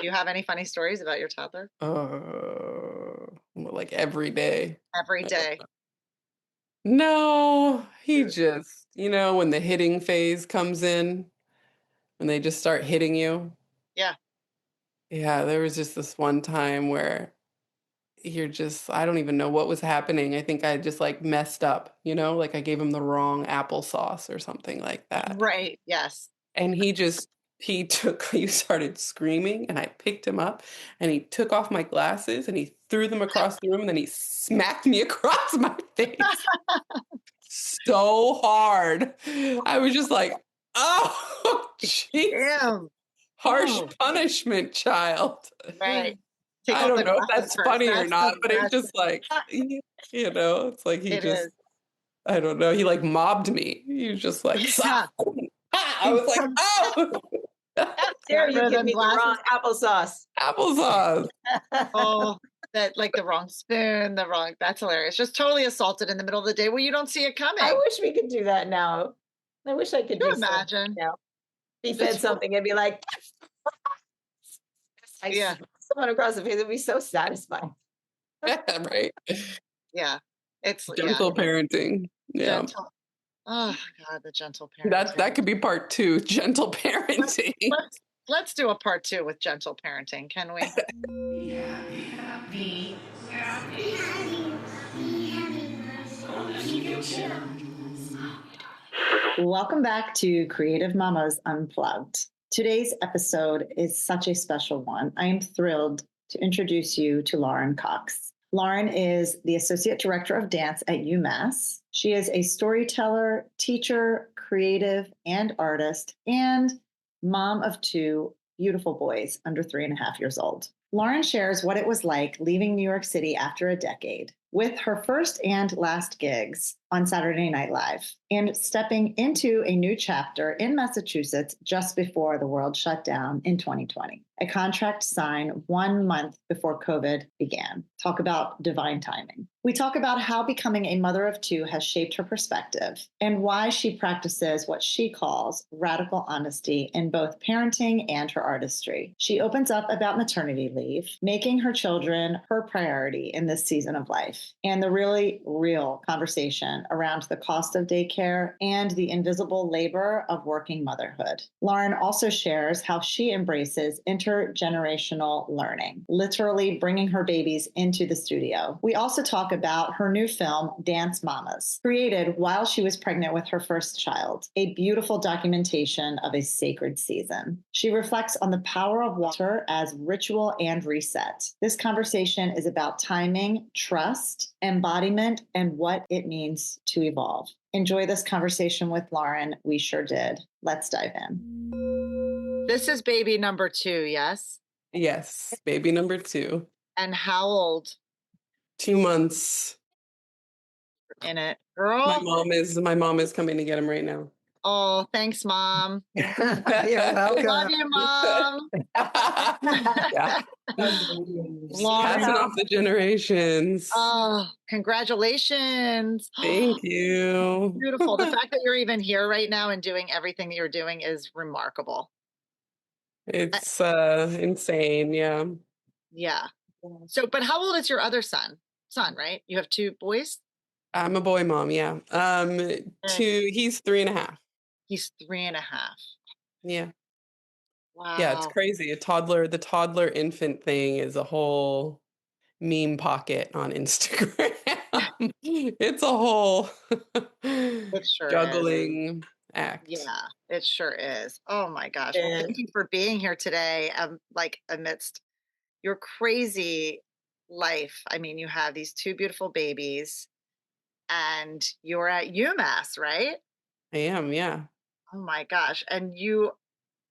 Do you have any funny stories about your toddler? Like every day. Every day. No, he just, when the hitting phase comes in, when they just start hitting you. Yeah. Yeah, there was just this one time where I don't even know what was happening. I think I just like messed up, like I gave him the wrong applesauce or something like that. Right. Yes. And he started screaming, and I picked him up and he took off my glasses and he threw them across the room, and then he smacked me across my face so hard. I was just like, oh, jeez. Damn. Harsh Oh, punishment, child. right. Take I off the don't know if glasses that's first. funny or That's not, but it was that's just like, it's like he it just, is. I don't know, he like mobbed me. He was just like, Yeah. I was like, oh, How dare you give Rhythm me the wrong applesauce? applesauce. Oh, that like the wrong spoon, that's hilarious. Just totally assaulted in the middle of the day where you don't see it coming. I wish we could do that now. I wish I could Can you do so imagine? now. He said something and be like, Yeah. someone across the face would be so satisfying. Right. Yeah. It's Gentle parenting. Yeah. gentle. Oh God, the gentle parenting. That could be part 2, gentle parenting. Let's do a part 2 with gentle parenting, can we? Welcome back to Creative Mamas Unplugged. Today's episode is such a special one. I am thrilled to introduce you to Lauren Cox. Lauren is the Associate Director of Dance at UMass. She is a storyteller, teacher, creative, and artist, and mom of 2 beautiful boys under 3.5 years old. Lauren shares what it was like leaving New York City after a decade, with her first and last gigs on Saturday Night Live, and stepping into a new chapter in Massachusetts just before the world shut down in 2020. A contract signed 1 month before COVID began. Talk about divine timing. We talk about how becoming a mother of 2 has shaped her perspective, and why she practices what she calls radical honesty in both parenting and her artistry. She opens up about maternity leave, making her children her priority in this season of life, and the really real conversation around the cost of daycare and the invisible labor of working motherhood. Lauren also shares how she embraces intergenerational learning, literally bringing her babies into the studio. We also talk about her new film, Dance Mamas, created while she was pregnant with her first child, a beautiful documentation of a sacred season. She reflects on the power of water as ritual and reset. This conversation is about timing, trust, embodiment, and what it means to evolve. Enjoy this conversation with Lauren. We sure did. Let's dive in. This is baby number 2, yes? Yes, baby number 2. And how old? 2 months. In it. Girl. My mom is coming to get him right now. Oh, thanks, Mom. You're welcome. Love you, Mom. Yeah. Passing off the generations. Oh, congratulations. Thank you. Beautiful. The fact that you're even here right now and doing everything that you're doing is remarkable. It's insane. Yeah. Yeah. So, but how old is your other son? Son, right? You have 2 boys? I'm a boy mom. Yeah. He's 3.5. He's 3.5. Yeah. Wow. Yeah, it's crazy. The toddler infant thing is a whole meme pocket on Instagram. It's a whole juggling act. Yeah, it sure is. Oh my gosh. Well, thank you for being here today. Amidst your crazy life. I mean, you have these 2 beautiful babies and you're at UMass, right? I am, yeah. Oh my gosh. And you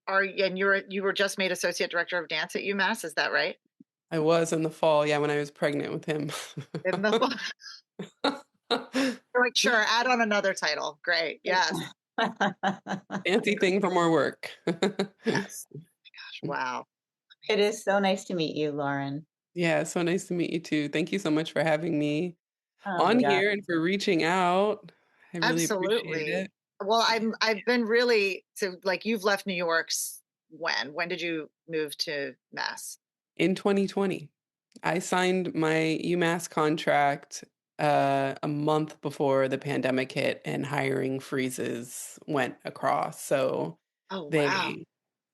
were just made Associate Director of Dance at UMass, is that right? I was in the fall, yeah, when I was pregnant with him. In the fall. You're like, sure, add on another title. Great. Yes. Fancy thing for more work. Yes. Oh my gosh. Wow. It is so nice to meet you, Lauren. Yeah, so nice to meet you too. Thank you so much for having me on here and for reaching out. I really appreciate it. Well, I've been really you've left New York when did you move to Mass? In 2020. I signed my UMass contract a month before the pandemic hit and hiring freezes went across. So Oh, wow.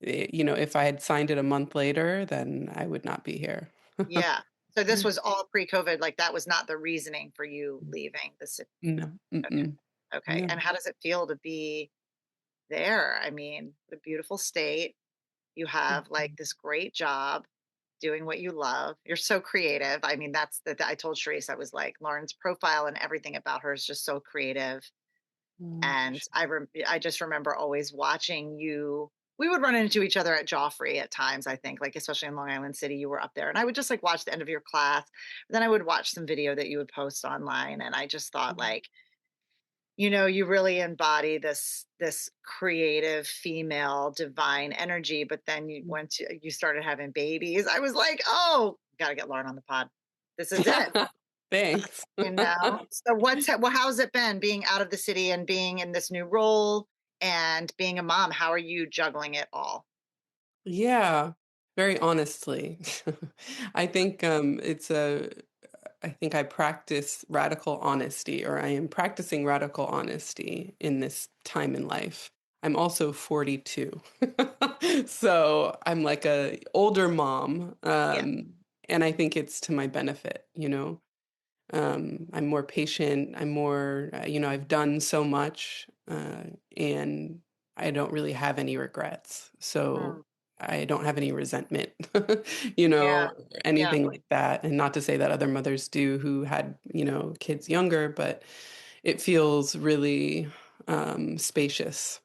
they, if I had signed it a month later, then I would not be here. Yeah. So this was all pre-COVID, like that was not the reasoning for you leaving the city. No, Okay. mm-mm, Okay. no. And how does it feel to be there? I mean, the beautiful state. You have like this great job doing what you love. You're so creative. I mean, that's I told Cherice, I was like, Lauren's profile and everything about her is just so creative. Mm. And I just remember always watching you. We would run into each other at Joffrey at times, I think, like especially in Long Island City, you were up there. And I would just like watch the end of your class. Then I would watch some video that you would post online. And I just thought like, you really embody this creative female divine energy, but then you started having babies. I was like, oh, gotta get Lauren on the pod. This is it. Thanks. So how's it been being out of the city and being in this new role and being a mom? How are you juggling it all? Yeah, very honestly. I think I think I practice radical honesty, or I am practicing radical honesty in this time in life. I'm also 42. So I'm like a older mom. Yeah. And I think it's to my benefit, I'm more patient. I'm more, I've done so much, and I don't really have any regrets. Mm, So I don't have any resentment, yeah. or Yeah. anything like that. And not to say that other mothers do who had, kids younger, but it feels really spacious.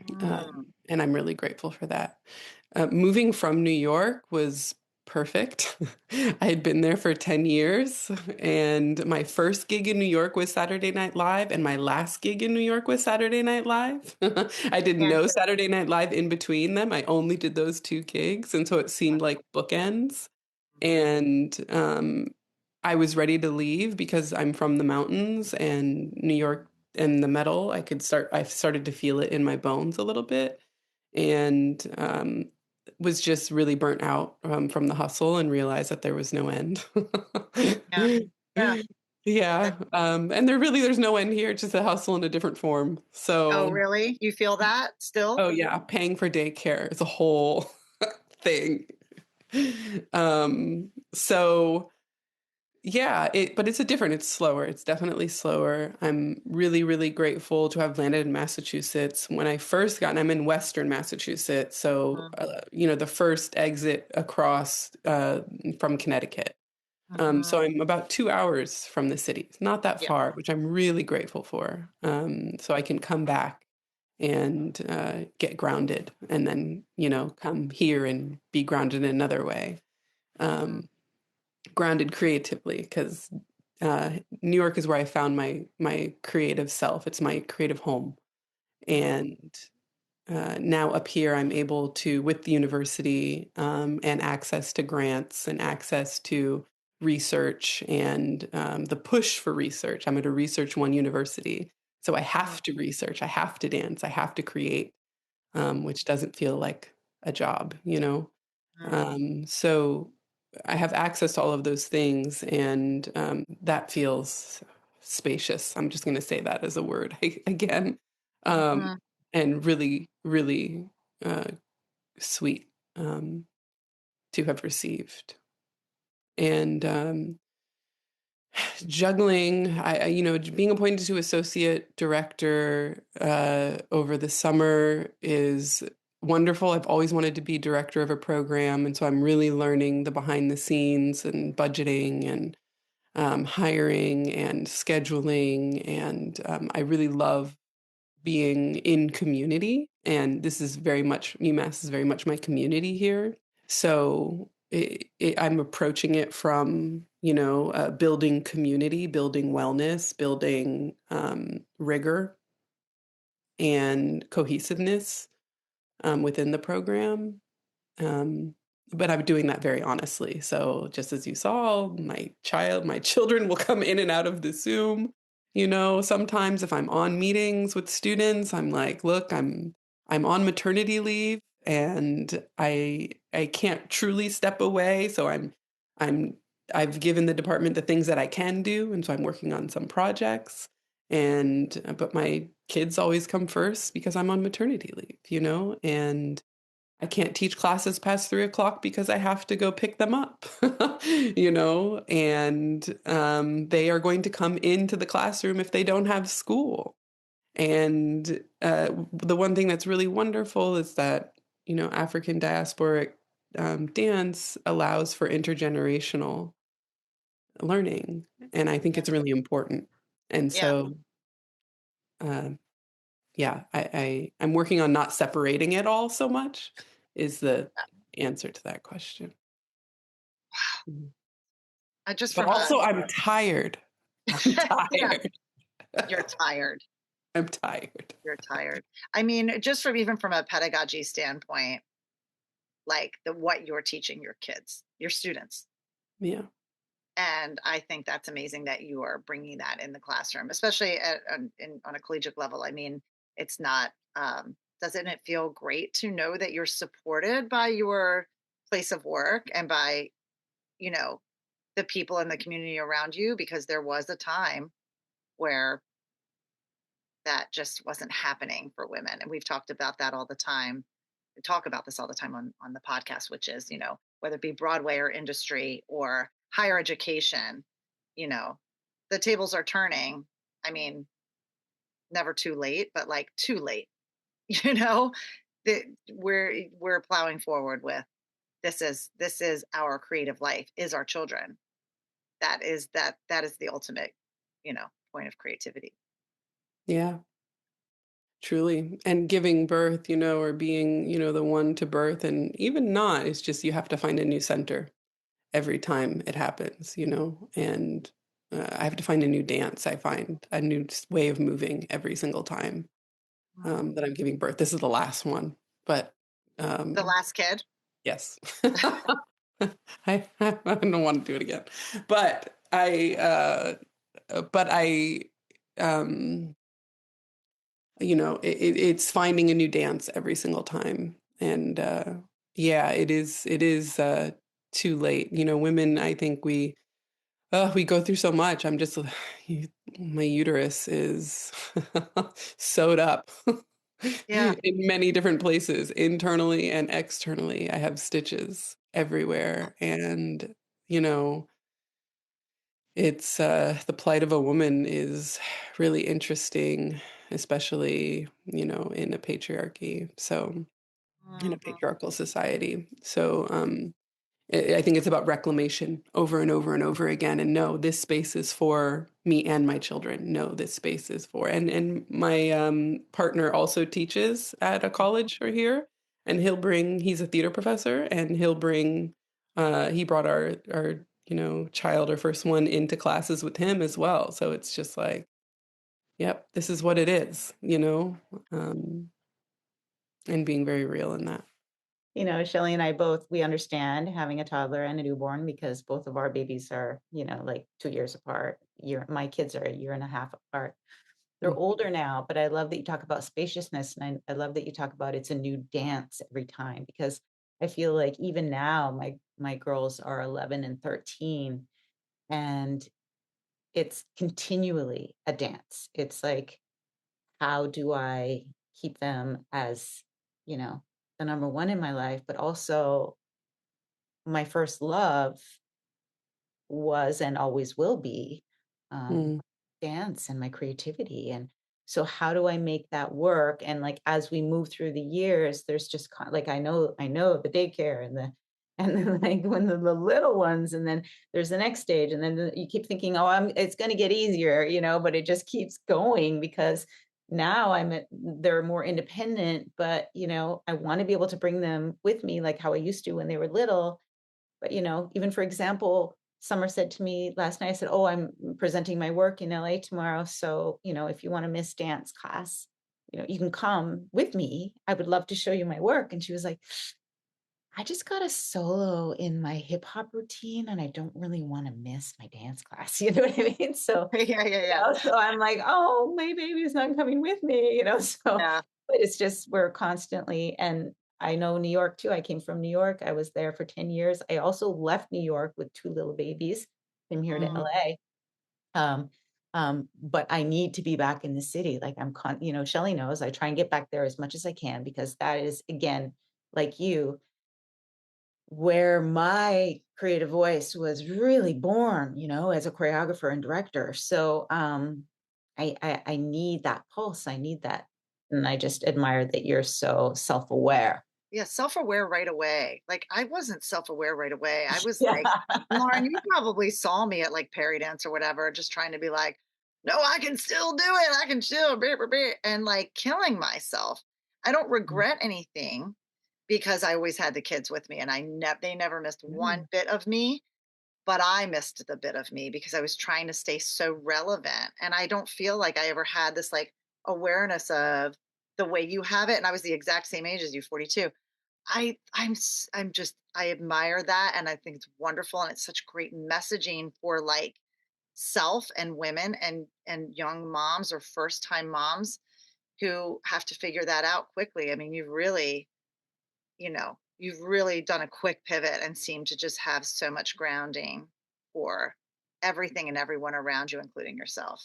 Mm, And I'm really grateful for that. Moving from New York was perfect. I had been there for 10 years, and my first gig in New York was Saturday Night Live, and my last gig in New York was Saturday Night Live. I did yeah. no Saturday Night Live in between them. I only did those two gigs, and so it seemed like bookends. And I was ready to leave because I'm from the mountains, and New York and the metal, I started to feel it in my bones a little bit, and was just really burnt out from the hustle and realized that there was no end. Yeah. Yeah. Yeah. And there's no end here, it's just a hustle in a different form. Oh, So, really? You feel that still? oh yeah, paying for daycare is a whole thing. So yeah, but it's slower. It's definitely slower. I'm really, really grateful to have landed in Massachusetts. When I first got, and I'm in Western Massachusetts, so, Mhm. the first exit across from Connecticut. So Mhm. I'm about 2 hours from the city. It's not that Yeah. far, which I'm really grateful for. So I can come back and get grounded, and then, come here and be grounded in another way. Mhm. Um, Grounded creatively, because New York is where I found my creative self. It's my creative home, Mhm. and now up here I'm able to, with the university, and access to grants and access to research, and the push for research. I'm at a Research One university, so I have to research, I have to dance, I have to create, which doesn't feel like a job. Mhm. So I have access to all of those things, and that feels spacious. I'm just going to say that as a word again, um, Mhm. and really, really uh, sweet to have received. And juggling, being appointed to associate director over the summer is wonderful. I've always wanted to be director of a program, and so I'm really learning the behind the scenes and budgeting and hiring and scheduling, and I really love being in community. And this is very much, UMass is very much my community here. So I'm approaching it from, building community, building wellness, building rigor and cohesiveness within the program. Um, but I'm doing that very honestly. So just as you saw, my children will come in and out of the Zoom. Sometimes if I'm on meetings with students, I'm like, look, I'm on maternity leave, and I can't truly step away. So I've given the department the things that I can do, and so I'm working on some projects. And but my kids always come first because I'm on maternity leave, and I can't teach classes past 3 o'clock because I have to go pick them up, and they are going to come into the classroom if they don't have school. And the one thing that's really wonderful is that, African diasporic dance allows for intergenerational learning. And I think it's really important. And Yeah. so, yeah, I'm working on not separating it all so much is the answer to that question. Mhm. But also I'm tired. I'm tired. You're tired. I'm tired. You're tired. I mean, just even from a pedagogy standpoint, like what you're teaching your kids, your students. Yeah. And I think that's amazing that you are bringing that in the classroom, especially on a collegiate level. I mean, it's not, doesn't it feel great to know that you're supported by your place of work and by, the people in the community around you? Because there was a time where that just wasn't happening for women. And we've talked about that all the time. We talk about this all the time on the podcast, which is, whether it be Broadway or industry or higher education, the tables are turning. I mean, never too late, but like too late, that we're plowing forward with this is our creative life, is our children. That is the ultimate, point of creativity. Yeah. Truly. And giving birth, or being, the one to birth, and even not, it's just you have to find a new center every time it happens, and I have to find a new dance. I find a new way of moving every single time that I'm giving birth. This is the last one, but The last kid. yes. I don't want to do it again, but I, it's finding a new dance every single time. And yeah, it is too late. Women, I think we go through so much. My uterus is sewed up Yeah. in many different places, internally and externally. I have stitches everywhere. And, it's the plight of a woman is really interesting, especially, in a patriarchy. So in a patriarchal society. So I think it's about reclamation over and over and over again. And no, this space is for me and my children. No, this space is for, and my partner also teaches at a college here, and he's a theater professor, and he brought our child, our first one, into classes with him as well. So it's just like, yep, this is what it is, and being very real in that. Shelly and I both, we understand having a toddler and a newborn because both of our babies are, like 2 years apart. My kids are a year and a half apart. They're older now, but I love that you talk about spaciousness. And I love that you talk about it's a new dance every time, because I feel like even now my girls are 11 and 13, and it's continually a dance. It's like, how do I keep them as, the number one in my life, but also my first love was and always will be Mm. dance and my creativity. And so how do I make that work? And like as we move through the years, there's just like I know the daycare and then like when the little ones, and then there's the next stage, and then you keep thinking, oh, it's going to get easier, but it just keeps going because now they're more independent, but I want to be able to bring them with me like how I used to when they were little. But, even for example, Summer said to me last night, I said, oh, I'm presenting my work in LA tomorrow. So, if you want to miss dance class, you can come with me. I would love to show you my work. And she was like, I just got a solo in my hip hop routine and I don't really want to miss my dance class. You know what I mean? So, Yeah. so I'm like, oh, my baby's not coming with me, so, Yeah. but it's just, we're constantly, and I know New York too. I came from New York. I was there for 10 years. I also left New York with 2 little babies, came here to Mm, LA. Um, but I need to be back in the city. Like Shelly knows I try and get back there as much as I can because that is, again, like you, where my creative voice was really born, as a choreographer and director. So I need that pulse. I need that. And I just admire that you're so self-aware. yeah, self-aware right away. Like I wasn't self-aware right away. I was Yeah. like, Lauren, you probably saw me at like Peridance or whatever, just trying to be like, no, I can still do it. I can still, and like killing myself. I don't regret anything because I always had the kids with me, and they never missed one Mm. bit of me. But I missed the bit of me because I was trying to stay so relevant, and I don't feel like I ever had this like awareness of the way you have it. And I was the exact same age as you, 42. I'm just I admire that, and I think it's wonderful, and it's such great messaging for like self and women and young moms or first time moms who have to figure that out quickly. I mean, you've really done a quick pivot and seem to just have so much grounding for everything and everyone around you, including yourself.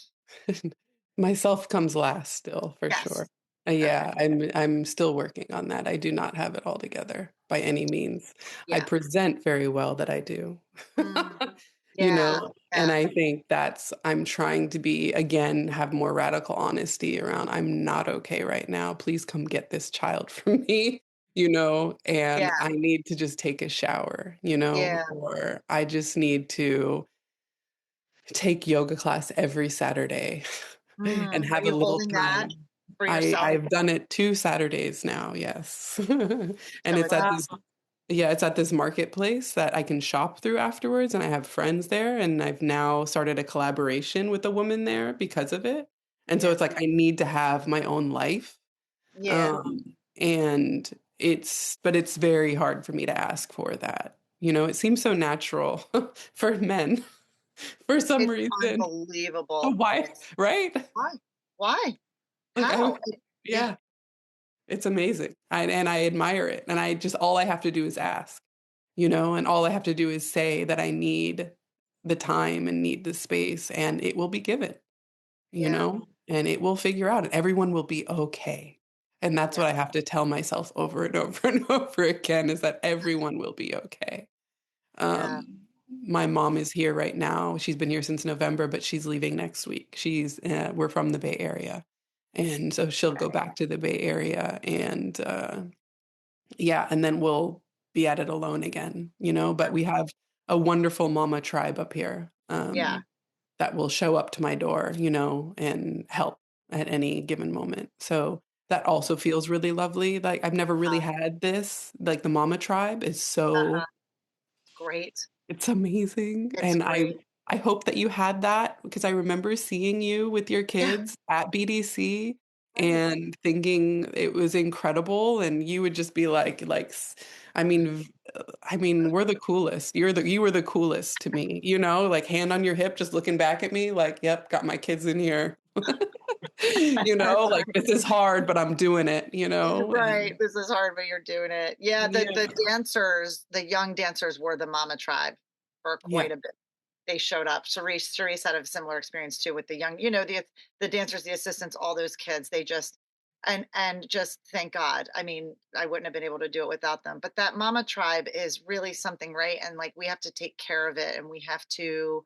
Myself comes last still, for Yes. sure. Okay. Yeah, I'm still working on that. I do not have it all together by any means. I Yeah. present very well that I do. Mm, You yeah. know, and Yeah. I think I'm trying to be, again, have more radical honesty around, I'm not okay right now. Please come get this child from me, and Yeah. I need to just take a shower, Yeah. or I just need to take yoga class every Saturday and Are have a you little holding that time. for yourself? I've done it 2 Saturdays now, yes. And So it's it's at Wow. this yeah, it's at this marketplace that I can shop through afterwards, and I have friends there, and I've now started a collaboration with a woman there because of it. And so yeah. it's like I need to have my own life. Yeah. And it's very hard for me to ask for that. It seems so natural for men for some It's reason. unbelievable. Why, right? Why? Why? Like How? Yeah. yeah, it's amazing. And I admire it. And all I have to do is ask, and all I have to do is say that I need the time and need the space, and it will be given, Yeah. and it will figure out, and everyone will be okay. And that's Yeah. what I have to tell myself over and over and over again, is that everyone will be okay. Yeah. My mom is here right now. She's been here since November, but she's leaving next week. We're from the Bay Area. And so she'll go back to the Bay Area, and yeah, and then we'll be at it alone again, but we have a wonderful mama tribe up here, Yeah. that will show up to my door, and help at any given moment. So that also feels really lovely. Like I've never really had this, like the mama tribe is Uh-huh. so Great. it's amazing, It's and I great. I hope that you had that, because I remember seeing you with your Yeah. kids at BDC Right. and thinking it was incredible, and you would just be I mean, we're the coolest. You were the coolest to me, like hand on your hip, just looking back at me, like, yep, got my kids in here. That's Like this is hard, but I'm doing it, right. and This is hard, but you're doing it. Yeah, the yeah, dancers, the young dancers were the mama tribe for yeah, quite a bit. They showed up. Cherice had a similar experience too with the young, the dancers, the assistants, all those kids. They just and just thank God. I mean, I wouldn't have been able to do it without them. But that mama tribe is really something, right? And like we have to take care of it, and we have to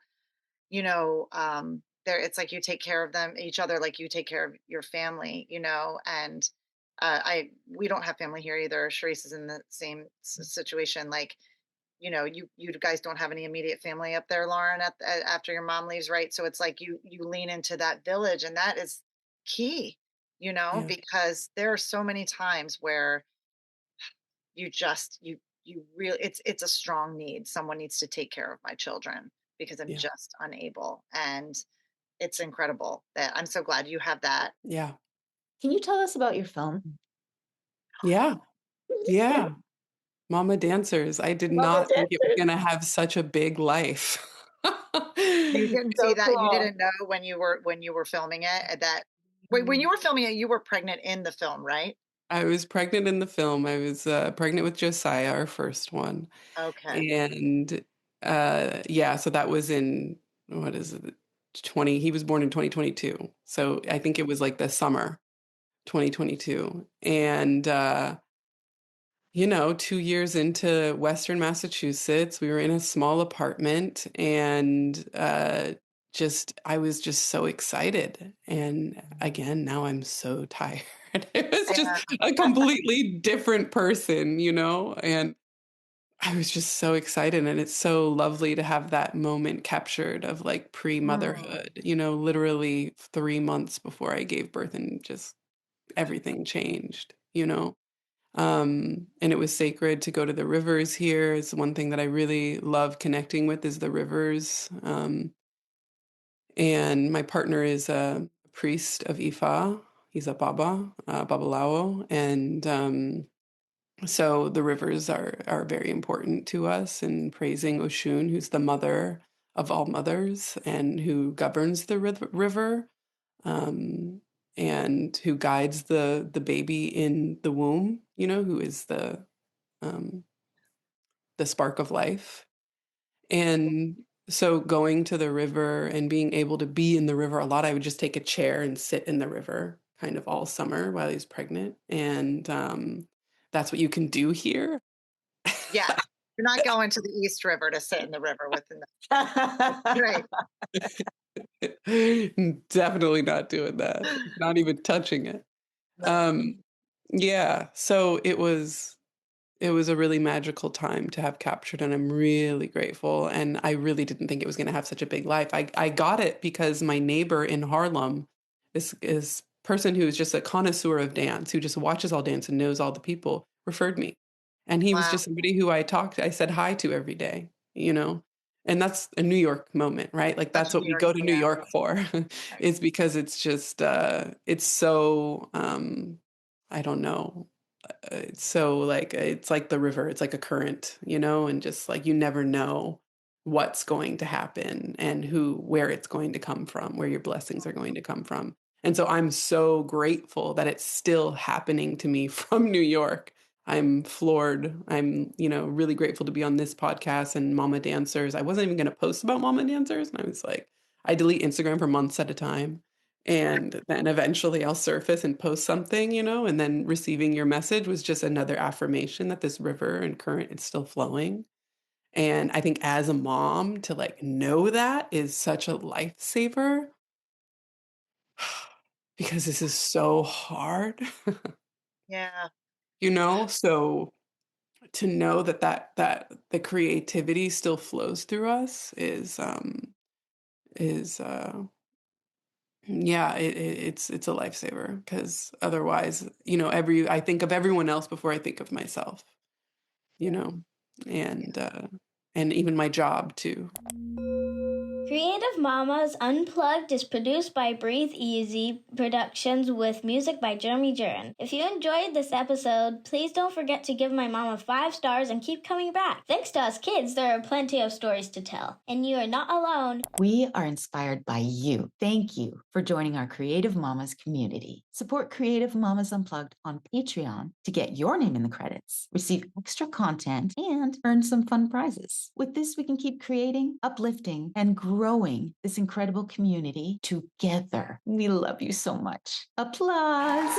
there it's like you take care of them each other like you take care of your family, and I we don't have family here either. Sharice is in the same situation. Like, you guys don't have any immediate family up there, Lauren, after your mom leaves, right? So it's like you lean into that village, and that is key, yeah, because there are so many times where you just you really it's a strong need. Someone needs to take care of my children because I'm yeah, just unable. And it's incredible that I'm so glad you have that. yeah, Can you tell us about your film? yeah, yeah. Mama dancers. I did Mama not think it was dancers. gonna have such a big life. You didn't see So that. You cool. didn't know when you were filming it that wait, when you were filming it, you were pregnant in the film, right? I was pregnant in the film. I was pregnant with Josiah, our first one. Okay. And yeah, so that was in, what is it, 20, he was born in 2022. So I think it was like the summer 2022. And, 2 years into Western Massachusetts, we were in a small apartment and I was just so excited. And again, now I'm so tired. It was just a completely different person, and I was just so excited. And it's so lovely to have that moment captured of like pre-motherhood, literally 3 months before I gave birth and just everything changed. And it was sacred to go to the rivers here. It's one thing that I really love connecting with is the rivers. And my partner is a priest of Ifa. He's a Babalawo. And so the rivers are very important to us in praising Oshun, who's the mother of all mothers and who governs the river. And who guides the baby in the womb, who is the spark of life. And so going to the river and being able to be in the river a lot, I would just take a chair and sit in the river kind of all summer while he's pregnant. And that's what you can do here. Yeah. You're not going to the East River to sit in the river with the Right. Definitely not doing that. Not even touching it. Yeah. So it was a really magical time to have captured, and I'm really grateful. And I really didn't think it was going to have such a big life. I got it because my neighbor in Harlem, this person who is just a connoisseur of dance, who just watches all dance and knows all the people, referred me. And he was just somebody who I said hi to every day. And that's a New York moment, right? Like that's what we go to New York for, is because it's just, it's so, I don't know. It's so like it's like the river, it's like a current, and just like you never know what's going to happen and where it's going to come from, where your blessings are going to come from. And so I'm so grateful that it's still happening to me from New York. I'm floored. I'm, really grateful to be on this podcast and Mama Dancers. I wasn't even going to post about Mama Dancers. And I was like, I delete Instagram for months at a time. And then eventually I'll surface and post something, and then receiving your message was just another affirmation that this river and current is still flowing. And I think as a mom to like know that is such a lifesaver because this is so hard. Yeah. So to know that the creativity still flows through us is yeah, it's a lifesaver because otherwise, I think of everyone else before I think of myself, you know, and and even my job too. Creative Mamas Unplugged is produced by Breatheasy Productions with music by Jeremy Jurin. If you enjoyed this episode, please don't forget to give my mama 5 stars and keep coming back. Thanks to us kids, there are plenty of stories to tell, and you are not alone. We are inspired by you. Thank you for joining our Creative Mamas community. Support Creative Mamas Unplugged on Patreon to get your name in the credits, receive extra content, and earn some fun prizes. With this, we can keep creating, uplifting, and growing this incredible community together. We love you so much. Applause.